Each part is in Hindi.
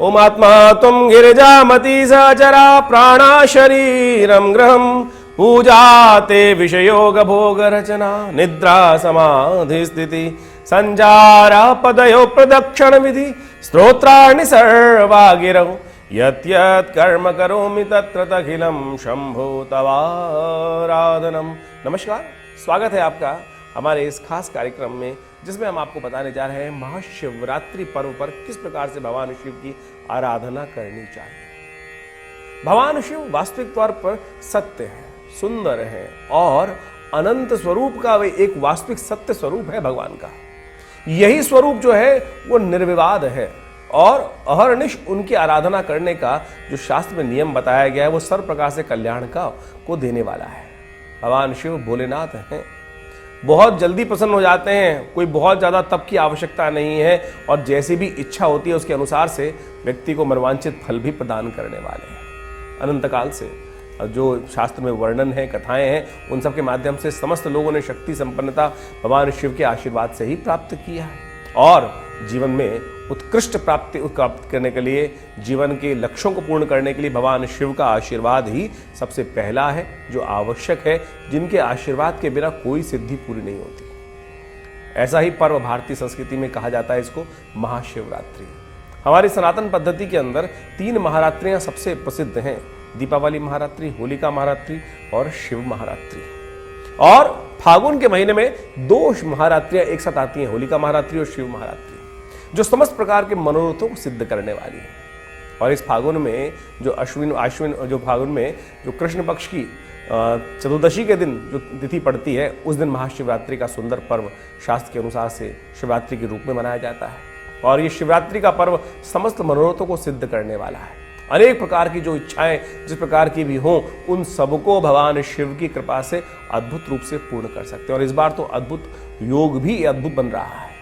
उमात्मा तुम गिरिजामती सहचरा प्राणा शरीरम गृहम पूजा ते विषयोग भोग रचना निद्रा समाधि स्थिति संजारा पदयो प्रदक्षिण विधि स्तोत्राणि सर्वा गिरौ यत् यत् कर्म करोमि तत्र तखिलम शंभो तवाराधनम। नमस्कार, स्वागत है आपका हमारे इस खास कार्यक्रम में, जिसमें हम आपको बताने जा रहे हैं महाशिवरात्रि पर्व पर किस प्रकार से भगवान शिव की आराधना करनी चाहिए। भगवान शिव वास्तविक तौर पर सत्य है, सुंदर है और अनंत स्वरूप का वे एक वास्तविक सत्य स्वरूप है। भगवान का यही स्वरूप जो है वो निर्विवाद है और अहर्निश उनकी आराधना करने का जो शास्त्र में नियम बताया गया है वो सर्व प्रकार से कल्याण को देने वाला है। भगवान शिव भोलेनाथ हैं, बहुत जल्दी प्रसन्न हो जाते हैं, कोई बहुत ज्यादा तप की आवश्यकता नहीं है और जैसी भी इच्छा होती है उसके अनुसार से व्यक्ति को मनवांछित फल भी प्रदान करने वाले हैं। अनंत काल से जो शास्त्र में वर्णन है, कथाएं हैं, उन सब के माध्यम से समस्त लोगों ने शक्ति संपन्नता भगवान शिव के आशीर्वाद से ही प्राप्त किया है और जीवन में उत्कृष्ट प्राप्ति प्राप्त करने के लिए, जीवन के लक्ष्यों को पूर्ण करने के लिए भगवान शिव का आशीर्वाद ही सबसे पहला है जो आवश्यक है, जिनके आशीर्वाद के बिना कोई सिद्धि पूरी नहीं होती। ऐसा ही पर्व भारतीय संस्कृति में कहा जाता है इसको महाशिवरात्रि। हमारी सनातन पद्धति के अंदर 3 महारात्रियां सबसे प्रसिद्ध हैं, दीपावली महारात्रि, होलिका महारात्रि और शिव महारात्रि। और फागुन के महीने में 2 महारात्रियां एक साथ आती हैं, होलिका महारात्रि और शिव महारात्रि, जो समस्त प्रकार के मनोरथों को सिद्ध करने वाली है। और इस फागुन में जो फागुन में जो कृष्ण पक्ष की चतुर्दशी के दिन जो तिथि पड़ती है, उस दिन महाशिवरात्रि का सुंदर पर्व शास्त्र के अनुसार से शिवरात्रि के रूप में मनाया जाता है। और ये शिवरात्रि का पर्व समस्त मनोरथों को सिद्ध करने वाला है। अनेक प्रकार की जो इच्छाएं जिस प्रकार की भी हों, उन सबको भगवान शिव की कृपा से अद्भुत रूप से पूर्ण कर सकते हैं। और इस बार तो अद्भुत योग भी अद्भुत बन रहा है।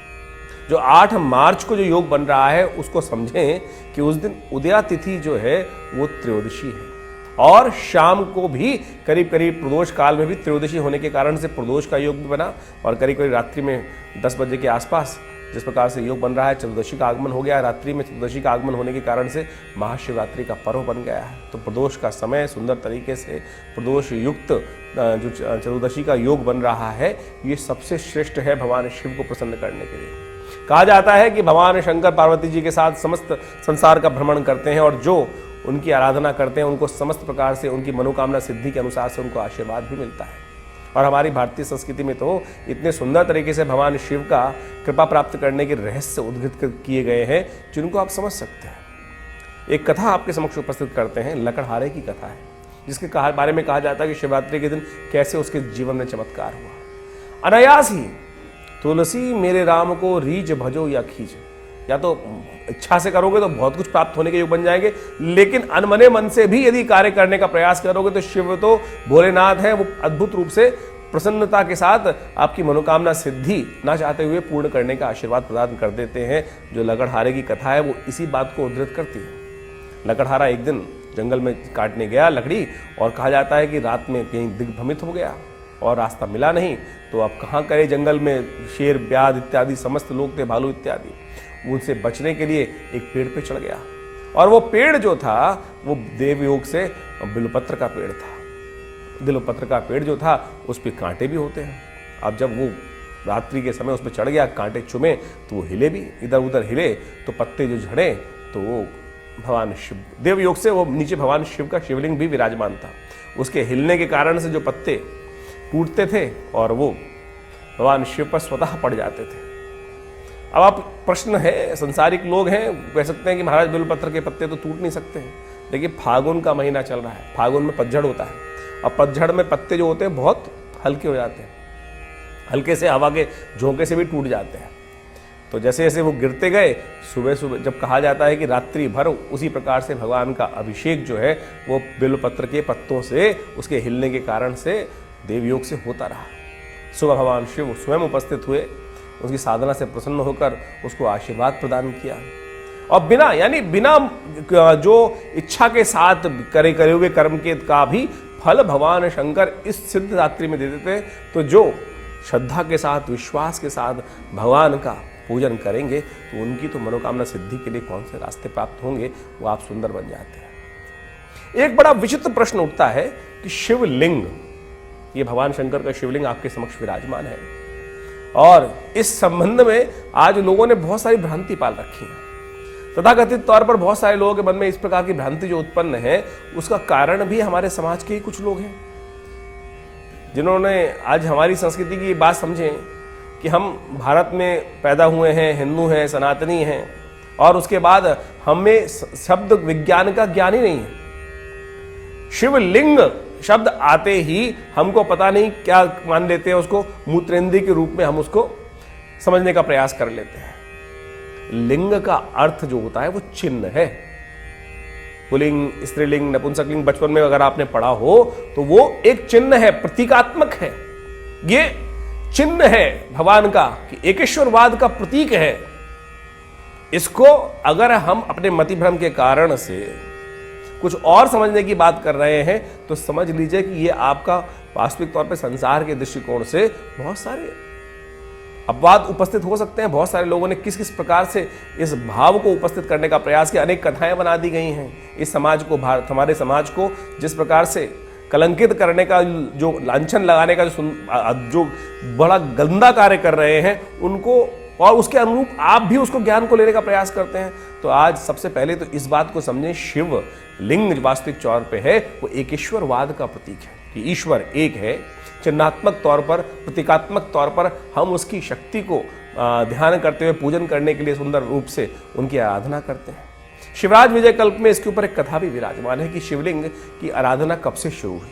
जो 8 मार्च को जो योग बन रहा है उसको समझें कि उस दिन उदया तिथि जो है वो त्रयोदशी है और शाम को भी करीब करीब प्रदोष काल में भी त्रयोदशी होने के कारण से प्रदोष का योग भी बना और करीब करीब रात्रि में 10 बजे के आसपास जिस प्रकार से योग बन रहा है, चतुर्दशी का आगमन हो गया। रात्रि में चतुर्दशी का आगमन होने के कारण से महाशिवरात्रि का पर्व बन गया है। तो प्रदोष का समय सुंदर तरीके से प्रदोष युक्त जो चतुर्दशी का योग बन रहा है, ये सबसे श्रेष्ठ है भगवान शिव को प्रसन्न करने के लिए। कहा जाता है कि भगवान शंकर पार्वती जी के साथ समस्त संसार का भ्रमण करते हैं और जो उनकी आराधना करते हैं उनको समस्त प्रकार से उनकी मनोकामना सिद्धि के अनुसार से उनको आशीर्वाद भी मिलता है। और हमारी भारतीय संस्कृति में तो इतने सुंदर तरीके से भगवान शिव का कृपा प्राप्त करने के रहस्य उद्घाटित किए गए हैं जिनको आप समझ सकते हैं। एक कथा आपके समक्ष उपस्थित करते हैं, लकड़हारे की कथा है, जिसके बारे में कहा जाता है कि शिवरात्रि के दिन कैसे उसके जीवन में चमत्कार हुआ। अनायास ही तुलसी मेरे राम को रीझ भजो या खींच, या तो इच्छा से करोगे तो बहुत कुछ प्राप्त होने के योग बन जाएंगे, लेकिन अनमने मन से भी यदि कार्य करने का प्रयास करोगे तो शिव तो भोलेनाथ है, वो अद्भुत रूप से प्रसन्नता के साथ आपकी मनोकामना सिद्धि ना चाहते हुए पूर्ण करने का आशीर्वाद प्रदान कर देते हैं। जो लकड़हारे की कथा है वो इसी बात को उद्धृत करती है। लकड़हारा एक दिन जंगल में काटने गया लकड़ी और कहा जाता है कि रात में कहीं दिग्भ्रमित हो गया और रास्ता मिला नहीं, तो अब कहाँ करे, जंगल में शेर ब्याध इत्यादि समस्त लोग थे, भालू इत्यादि, उनसे बचने के लिए एक पेड़ पे चढ़ गया। और वो पेड़ जो था वो देवयोग से बिल्वपत्र का पेड़ था। बिल्वपत्र का पेड़ जो था उस पे कांटे भी होते हैं। अब जब वो रात्रि के समय उस पर चढ़ गया, कांटे चुमे तो वो हिले भी, इधर उधर हिले तो पत्ते जो झड़े तो वो भगवान शिव, देवयोग से वो नीचे भगवान शिव का शिवलिंग भी विराजमान था। उसके हिलने के कारण से जो पत्ते टूटते थे और वो भगवान शिव पर स्वतः पड़ जाते थे। अब आप प्रश्न है, संसारिक लोग हैं, कह सकते हैं कि महाराज बिल्वपत्र के पत्ते तो टूट नहीं सकते हैं, लेकिन फागुन का महीना चल रहा है, फागुन में पतझड़ होता है और पतझड़ में पत्ते जो होते हैं बहुत हल्के हो जाते हैं, हल्के से हवा के झोंके से भी टूट जाते हैं। तो जैसे जैसे वो गिरते गए, सुबह सुबह जब कहा जाता है कि रात्रि भर उसी प्रकार से भगवान का अभिषेक जो है वो बिल्वपत्र के पत्तों से उसके हिलने के कारण से देवयोग से होता रहा। सुबह भगवान शिव स्वयं उपस्थित हुए, उसकी साधना से प्रसन्न होकर उसको आशीर्वाद प्रदान किया और बिना जो इच्छा के साथ करे हुए कर्म के का भी फल भगवान शंकर इस सिद्ध रात्रि में दे देते। तो जो श्रद्धा के साथ, विश्वास के साथ भगवान का पूजन करेंगे तो उनकी तो मनोकामना सिद्धि के लिए कौन से रास्ते प्राप्त होंगे, वो आप सुंदर बन जाते हैं। एक बड़ा विचित्र प्रश्न उठता है कि शिवलिंग, ये भगवान शंकर का शिवलिंग आपके समक्ष विराजमान है, और इस संबंध में आज लोगों ने बहुत सारी भ्रांति पाल रखी है। तथाकथित तौर पर बहुत सारे लोगों के मन में इस प्रकार की भ्रांति जो उत्पन्न है, उसका कारण भी हमारे समाज के ही कुछ लोग हैं, जिन्होंने आज हमारी संस्कृति की बात समझे कि हम भारत में पैदा हुए हैं, हिंदू हैं, सनातनी हैं, और उसके बाद हमें शब्द विज्ञान का ज्ञान ही नहीं है। शिवलिंग शब्द आते ही हमको पता नहीं क्या मान लेते हैं, उसको मूत्रेंद्रिय के रूप में हम उसको समझने का प्रयास कर लेते हैं। लिंग का अर्थ जो होता है वो चिन्ह है। पुल्लिंग, स्त्रीलिंग, नपुंसकलिंग बचपन में अगर आपने पढ़ा हो तो वो एक चिन्ह है, प्रतीकात्मक है। ये चिन्ह है भगवान का कि एकेश्वरवाद का प्रतीक है। इसको अगर हम अपने मति भ्रम के कारण से कुछ और समझने की बात कर रहे हैं तो समझ लीजिए कि ये आपका वास्तविक तौर पे संसार के दृष्टिकोण से बहुत सारे अपवाद उपस्थित हो सकते हैं। बहुत सारे लोगों ने किस किस प्रकार से इस भाव को उपस्थित करने का प्रयास किया, अनेक कथाएं बना दी गई हैं। इस समाज को, हमारे समाज को जिस प्रकार से कलंकित करने का, जो लांछन लगाने का जो बड़ा गंदा कार्य कर रहे हैं उनको, और उसके अनुरूप आप भी उसको ज्ञान को लेने का प्रयास करते हैं। तो आज सबसे पहले तो इस बात को समझें, शिव लिंग वास्तविक तौर पे है वो एकेश्वरवाद का प्रतीक है कि ईश्वर एक है। चिन्हात्मक तौर पर, प्रतीकात्मक तौर पर हम उसकी शक्ति को ध्यान करते हुए पूजन करने के लिए सुंदर रूप से उनकी आराधना करते हैं। शिवराज विजय कल्प में इसके ऊपर एक कथा भी विराजमान है कि शिवलिंग की आराधना कब से शुरू हुई।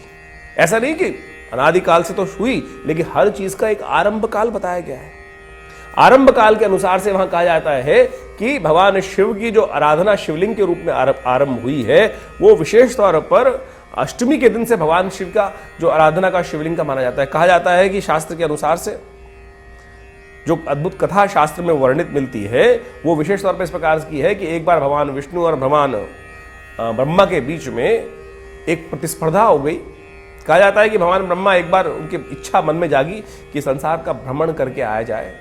ऐसा नहीं कि अनादिकाल से तो हुई, लेकिन हर चीज का एक आरंभ काल बताया गया है। आरंभ काल के अनुसार से वहां कहा जाता है कि भगवान शिव की जो आराधना शिवलिंग के रूप में आरंभ हुई है, वो विशेष तौर पर अष्टमी के दिन से भगवान शिव का जो आराधना का शिवलिंग का माना जाता है। कहा जाता है कि शास्त्र के अनुसार से जो अद्भुत कथा शास्त्र में वर्णित मिलती है वो विशेष तौर पर इस प्रकार की है कि एक बार भगवान विष्णु और भगवान ब्रह्मा के बीच में एक प्रतिस्पर्धा हो गई। कहा जाता है कि भगवान ब्रह्मा एक बार उनकी इच्छा मन में जागी कि संसार का भ्रमण करके आया जाए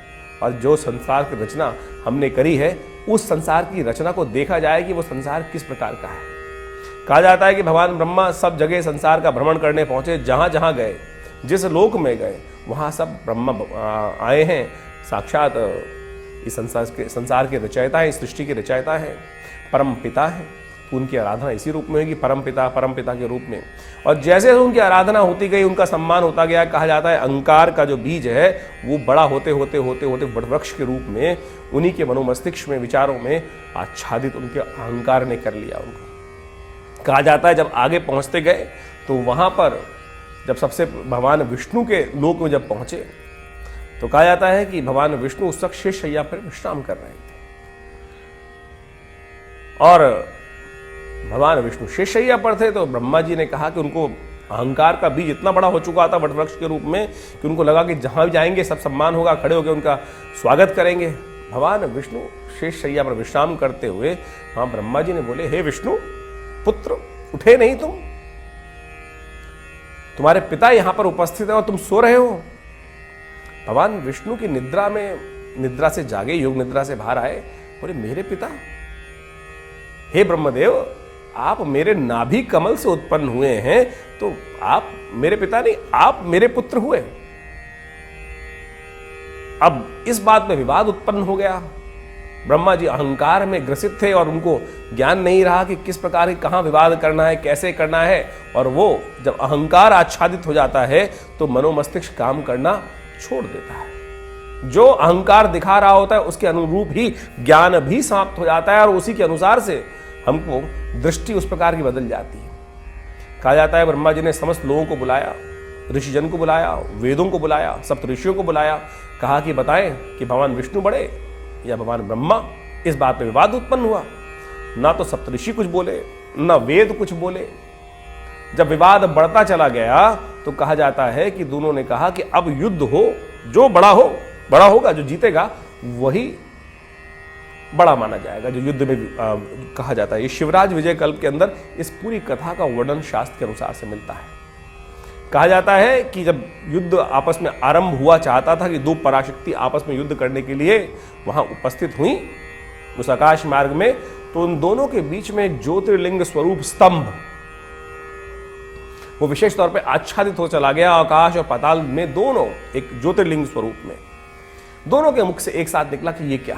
और जो संसार की रचना हमने करी है उस संसार की रचना को देखा जाए कि वो संसार किस प्रकार का है। कहा जाता है कि भगवान ब्रह्मा सब जगह संसार का भ्रमण करने पहुंचे, जहां जहां गए, जिस लोक में गए वहां सब ब्रह्मा आए हैं, साक्षात इस संसार के रचयिता है, इस सृष्टि के रचयिता है, परम पिता है। उनकी आराधना इसी रूप में होगी, परम पिता के रूप में। और जैसे उनकी आराधना होती गई, उनका सम्मान होता गया। कहा जाता है अहंकार का जो बीज है वो बड़ा होते होते वटवृक्ष के रूप में उन्हीं के मनोमस्तिष्क में, विचारों में आच्छादित उनके अहंकार ने कर लिया उनको। कहा जाता है जब आगे पहुंचते गए तो वहां पर जब सबसे भगवान विष्णु के लोक में जब पहुंचे तो कहा जाता है कि भगवान विष्णु उस वक्त शेष शैया पर विश्राम कर रहे थे, और भगवान विष्णु शेष शैया पर थे तो ब्रह्मा जी ने कहा कि उनको अहंकार का बीज इतना बड़ा हो चुका था वटवृक्ष के रूप में कि उनको लगा कि जहां भी जाएंगे सब सम्मान होगा, खड़े होकर उनका स्वागत करेंगे। भगवान विष्णु शेष शैया पर विश्राम करते हुए वहां ब्रह्मा जी ने बोले, हे विष्णु पुत्र, उठे नहीं तुम? तुम्हारे पिता यहां पर उपस्थित है और तुम सो रहे हो। भगवान विष्णु की निद्रा से जागे, योग निद्रा से बाहर आए, बोले मेरे पिता? हे ब्रह्मदेव, आप मेरे नाभि कमल से उत्पन्न हुए हैं तो आप मेरे पिता नहीं, आप मेरे पुत्र हुए। अब इस बात में विवाद उत्पन्न हो गया। ब्रह्मा जी अहंकार में ग्रसित थे और उनको ज्ञान नहीं रहा कि किस प्रकार की कहां विवाद करना है, कैसे करना है। और वो जब अहंकार आच्छादित हो जाता है तो मनोमस्तिष्क काम करना छोड़ देता है। जो अहंकार दिखा रहा होता है उसके अनुरूप ही ज्ञान भी समाप्त हो जाता है और उसी के अनुसार से हमको दृष्टि उस प्रकार की बदल जाती है। कहा जाता है ब्रह्मा जी ने समस्त लोगों को बुलाया, ऋषिजन को बुलाया, वेदों को बुलाया, सप्त ऋषियों को बुलाया, कहा कि बताएं कि भगवान विष्णु बड़े या भगवान ब्रह्मा। इस बात पे विवाद उत्पन्न हुआ। ना तो सप्तऋषि कुछ बोले, ना वेद कुछ बोले। जब विवाद बढ़ता चला गया तो कहा जाता है कि दोनों ने कहा कि अब युद्ध हो, जो बड़ा होगा, जो जीतेगा वही बड़ा माना जाएगा, जो युद्ध में कहा जाता है। ये शिवराज विजय कल्प के अंदर इस पूरी कथा का वर्णन शास्त्र के अनुसार से मिलता है। कहा जाता है कि जब युद्ध आपस में आरंभ हुआ चाहता था कि दो पराशक्ति आपस में युद्ध करने के लिए वहां उपस्थित हुई उस आकाश मार्ग में, तो उन दोनों के बीच में एक ज्योतिर्लिंग स्वरूप स्तंभ वो विशेष तौर पे आच्छादित हो चला गया। आकाश और पाताल में दोनों एक ज्योतिर्लिंग स्वरूप में दोनों के मुख से एक साथ निकला कि ये क्या।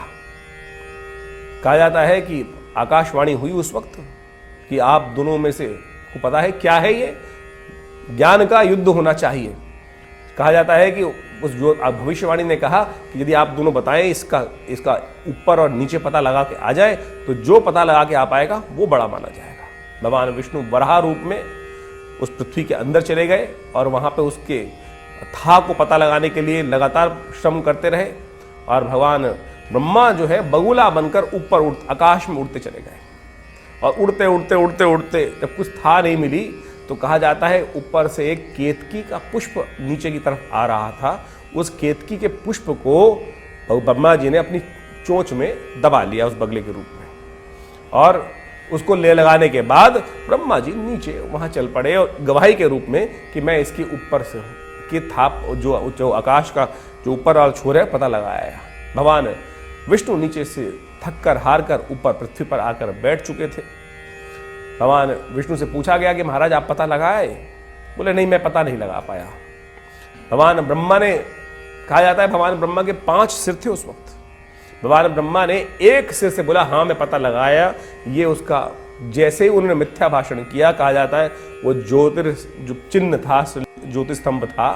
कहा जाता है कि आकाशवाणी हुई उस वक्त कि आप दोनों में से को पता है क्या है ये, ज्ञान का युद्ध होना चाहिए। कहा जाता है कि उस जो भविष्यवाणी ने कहा कि यदि आप दोनों बताएं इसका ऊपर और नीचे पता लगा के आ जाए तो जो पता लगा के आ पाएगा वो बड़ा माना जाएगा। भगवान विष्णु वराह रूप में उस पृथ्वी के अंदर चले गए और वहां पे उसके था को पता लगाने के लिए लगातार श्रम करते रहे और भगवान ब्रह्मा जो है बगुला बनकर ऊपर आकाश में उड़ते चले गए और उड़ते उड़ते उड़ते उड़ते जब कुछ था नहीं मिली तो कहा जाता है ऊपर से एक केतकी का पुष्प नीचे की तरफ आ रहा था। उस केतकी के पुष्प को ब्रह्मा जी ने अपनी चोंच में दबा लिया उस बगले के रूप में और उसको ले लगाने के बाद ब्रह्मा जी नीचे वहां चल पड़े और गवाही के रूप में कि मैं इसके ऊपर से हूं कि था जो आकाश का जो ऊपर वाला छोर है पता लगाया। भगवान विष्णु नीचे से थक कर हार कर ऊपर पृथ्वी पर आकर बैठ चुके थे। भगवान विष्णु से पूछा गया कि महाराज आप पता लगाए? बोले नहीं, मैं पता नहीं लगा पाया। भगवान ब्रह्मा ने, कहा जाता है भगवान ब्रह्मा के 5 सिर थे उस वक्त। भगवान ब्रह्मा ने एक सिर से बोला हाँ मैं पता लगाया। ये उसका जैसे ही उन्होंने मिथ्या भाषण किया, कहा जाता है वो जो चिन्ह था, ज्योतिस्तंभ था,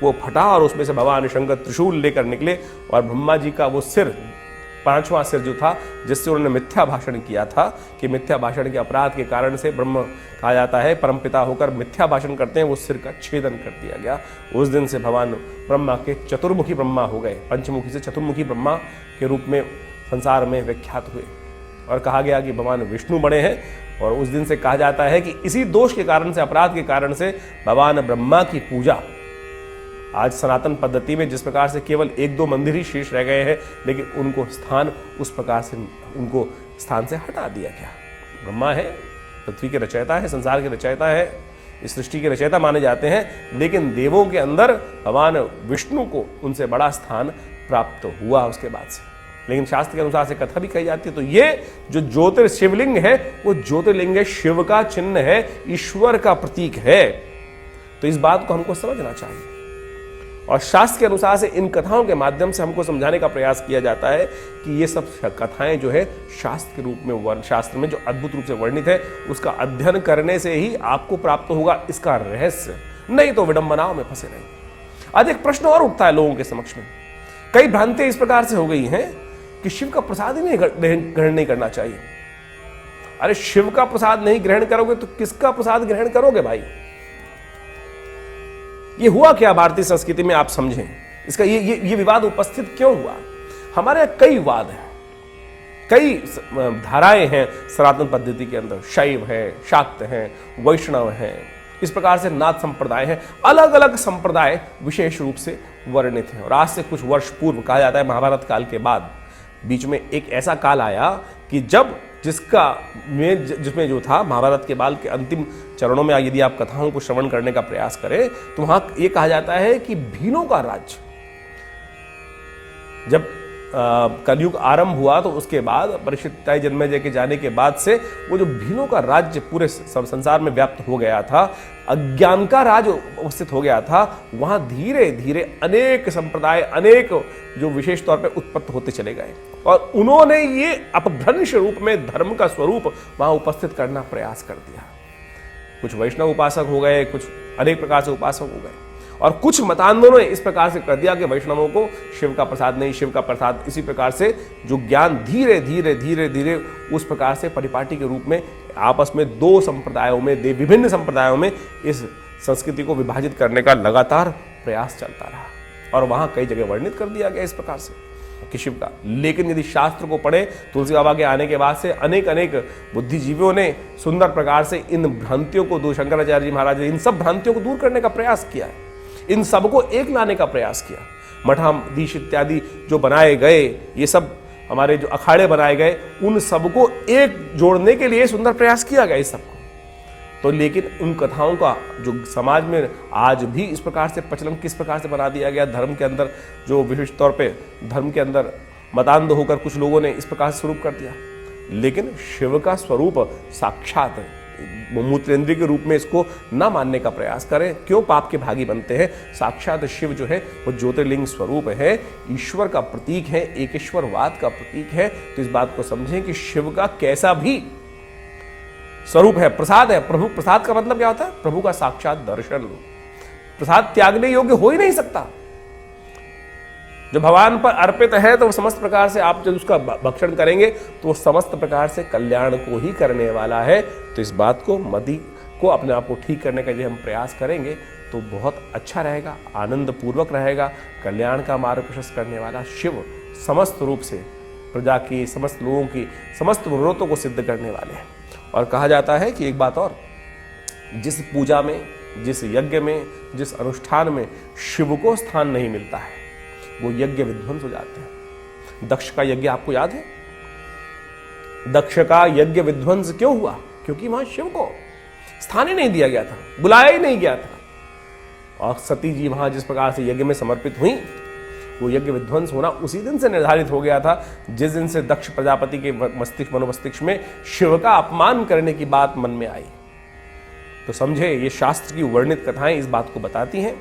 वो फटा और उसमें से भगवान शंकर त्रिशूल लेकर निकले और ब्रह्मा जी का वो सिर, 5वां सिर जो था जिससे उन्होंने मिथ्या भाषण किया था कि मिथ्या भाषण के अपराध के कारण से ब्रह्म, कहा जाता है परमपिता होकर मिथ्या भाषण करते हैं, वो सिर का छेदन कर दिया गया। उस दिन से भगवान ब्रह्मा के चतुर्मुखी ब्रह्मा हो गए, पंचमुखी से चतुर्मुखी ब्रह्मा के रूप में संसार में विख्यात हुए और कहा गया कि भगवान विष्णु बड़े हैं। और उस दिन से कहा जाता है कि इसी दोष के कारण से, अपराध के कारण से भगवान ब्रह्मा की पूजा आज सनातन पद्धति में जिस प्रकार से केवल 1-2 मंदिर ही शेष रह गए हैं, लेकिन उनको स्थान उस प्रकार से उनको स्थान से हटा दिया गया। ब्रह्मा है, पृथ्वी के रचयिता है, संसार के रचयिता है, इस सृष्टि के रचयिता माने जाते हैं, लेकिन देवों के अंदर भगवान विष्णु को उनसे बड़ा स्थान प्राप्त हुआ उसके बाद से। लेकिन शास्त्र के अनुसार से कथा भी कही जाती है। तो ये जो ज्योतिर्शिवलिंग है वो ज्योतिर्लिंग है, शिव का चिन्ह है, ईश्वर का प्रतीक है। तो इस बात को हमको समझना चाहिए और शास्त्र के अनुसार से इन कथाओं के माध्यम से हमको समझाने का प्रयास किया जाता है कि ये सब कथाएं जो है शास्त्र के रूप में, शास्त्र में जो अद्भुत रूप से वर्णित है उसका अध्ययन करने से ही आपको प्राप्त होगा इसका रहस्य, नहीं तो विडंबनाओं में फंसे रहेंगे। आज एक प्रश्न और उठता है लोगों के समक्ष में, कई भ्रांतियां इस प्रकार से हो गई हैं कि शिव का प्रसाद ही नहीं ग्रहण नहीं करना चाहिए। अरे शिव का प्रसाद नहीं ग्रहण करोगे तो किसका प्रसाद ग्रहण करोगे भाई? ये हुआ क्या भारतीय संस्कृति में, आप समझें इसका ये विवाद उपस्थित क्यों हुआ? हमारे कई वाद हैं, कई धाराएं हैं सनातन पद्धति के अंदर, शैव है, शाक्त हैं, वैष्णव हैं, इस प्रकार से नाथ संप्रदाय हैं, अलग अलग संप्रदाय विशेष रूप से वर्णित हैं। और आज से कुछ वर्ष पूर्व, कहा जाता है महाभारत काल के बाद, बीच में एक ऐसा काल आया कि जब जिसमें जो था महाभारत के बाल के अंतिम चरणों में यदि आप कथाओं को श्रवण करने का प्रयास करें तो वहां यह कहा जाता है कि भीलों का राज्य, जब कलयुग आरंभ हुआ तो उसके बाद परीक्षित जन्मेजय के जाने के बाद से वो जो भीलों का राज्य पूरे संसार में व्याप्त हो गया था, अज्ञान का राज उपस्थित हो गया था, वहां धीरे धीरे अनेक संप्रदाय, अनेक जो विशेष तौर पे उत्पत्त होते चले गए और उन्होंने ये अपभ्रंश रूप में धर्म का स्वरूप वहां उपस्थित करना प्रयास कर दिया। कुछ वैष्णव उपासक हो गए, कुछ अनेक प्रकार से उपासक हो गए और कुछ मतांधों ने इस प्रकार से कर दिया कि वैष्णवों को शिव का प्रसाद नहीं, शिव का प्रसाद, इसी प्रकार से जो ज्ञान धीरे धीरे धीरे धीरे उस प्रकार से परिपाटी के रूप में आपस में 2 संप्रदायों में, विभिन्न संप्रदायों में इस संस्कृति को विभाजित करने का लगातार प्रयास चलता रहा और वहां कई जगह वर्णित कर दिया गया इस प्रकार से कि शिव का। लेकिन यदि शास्त्र को पढ़े, तुलसी बाबा के आने के बाद से अनेक अनेक बुद्धिजीवियों ने सुंदर प्रकार से इन भ्रांतियों को, शंकराचार्य जी महाराज ने इन सब भ्रांतियों को दूर करने का प्रयास किया है, इन सबको एक लाने का प्रयास किया। मठाधीश इत्यादि जो बनाए गए, ये सब हमारे जो अखाड़े बनाए गए, उन सबको एक जोड़ने के लिए सुंदर प्रयास किया गया इस सबको। तो लेकिन उन कथाओं का जो समाज में आज भी इस प्रकार से प्रचलन किस प्रकार से बना दिया गया, धर्म के अंदर जो विशिष्ट तौर पे धर्म के अंदर मतांध होकर कुछ लोगों ने इस प्रकार से स्वरूप कर दिया। लेकिन शिव का स्वरूप साक्षात है, मूत्रेंद्रिय के रूप में इसको ना मानने का प्रयास करें, क्यों पाप के भागी बनते हैं। साक्षात शिव जो है वो ज्योतिर्लिंग स्वरूप है, ईश्वर का प्रतीक है, एकेश्वरवाद का प्रतीक है। तो इस बात को समझें कि शिव का कैसा भी स्वरूप है, प्रसाद है। प्रभु प्रसाद का मतलब क्या होता है? प्रभु का साक्षात दर्शन। प्रसाद त्यागने योग्य हो ही नहीं सकता। जो भगवान पर अर्पित है तो वो समस्त प्रकार से आप जब उसका भक्षण करेंगे तो वो समस्त प्रकार से कल्याण को ही करने वाला है। तो इस बात को मति को अपने आप को ठीक करने का यदि हम प्रयास करेंगे तो बहुत अच्छा रहेगा, आनंद पूर्वक रहेगा। कल्याण का मार्ग प्रशस्त करने वाला शिव समस्त रूप से प्रजा की, समस्त लोगों की समस्त मनोरथों को सिद्ध करने वाले हैं। और कहा जाता है कि एक बात और, जिस पूजा में, जिस यज्ञ में, जिस अनुष्ठान में शिव को स्थान नहीं मिलता है वो यज्ञ विध्वंस हो जाते हैं। दक्ष का यज्ञ आपको याद है? दक्ष का यज्ञ विध्वंस क्यों हुआ? क्योंकि वहां शिव को स्थान ही नहीं दिया गया था, बुलाया ही नहीं गया था। और सती जी वहां जिस प्रकार से यज्ञ में समर्पित हुई, वो यज्ञ विध्वंस होना उसी दिन से निर्धारित हो गया था जिस दिन से दक्ष प्रजापति के मनोमस्तिष्क में शिव का अपमान करने की बात मन में आई। तो समझे, ये शास्त्र की वर्णित कथाएं इस बात को बताती हैं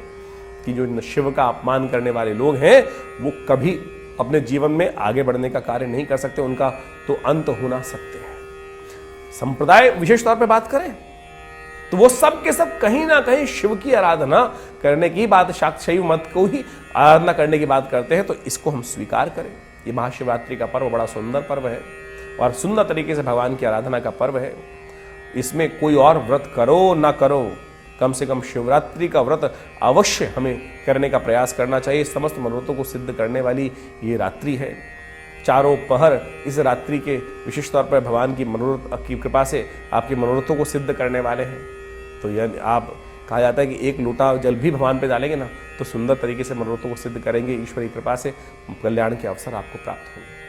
कि जो शिव का अपमान करने वाले लोग हैं वो कभी अपने जीवन में आगे बढ़ने का कार्य नहीं कर सकते, उनका तो अंत होना सत्य है। संप्रदाय विशेष तौर पे बात करें तो वो सब के सब कहीं ना कहीं शिव की आराधना करने की बात, शैव मत को ही आराधना करने की बात करते हैं। तो इसको हम स्वीकार करें। ये महाशिवरात्रि का पर्व बड़ा सुंदर पर्व है और सुंदर तरीके से भगवान की आराधना का पर्व है। इसमें कोई और व्रत करो ना करो, कम से कम शिवरात्रि का व्रत अवश्य हमें करने का प्रयास करना चाहिए। समस्त मनोरथों को सिद्ध करने वाली ये रात्रि है। चारों पहर इस रात्रि के विशेष तौर पर भगवान की मनोरथ की कृपा से आपके मनोरथों को सिद्ध करने वाले हैं। तो यह आप कहा जाता है कि एक लोटा जल भी भगवान पे डालेंगे ना तो सुंदर तरीके से मनोरथों को सिद्ध करेंगे। ईश्वरी कृपा से कल्याण के अवसर आपको प्राप्त होंगे।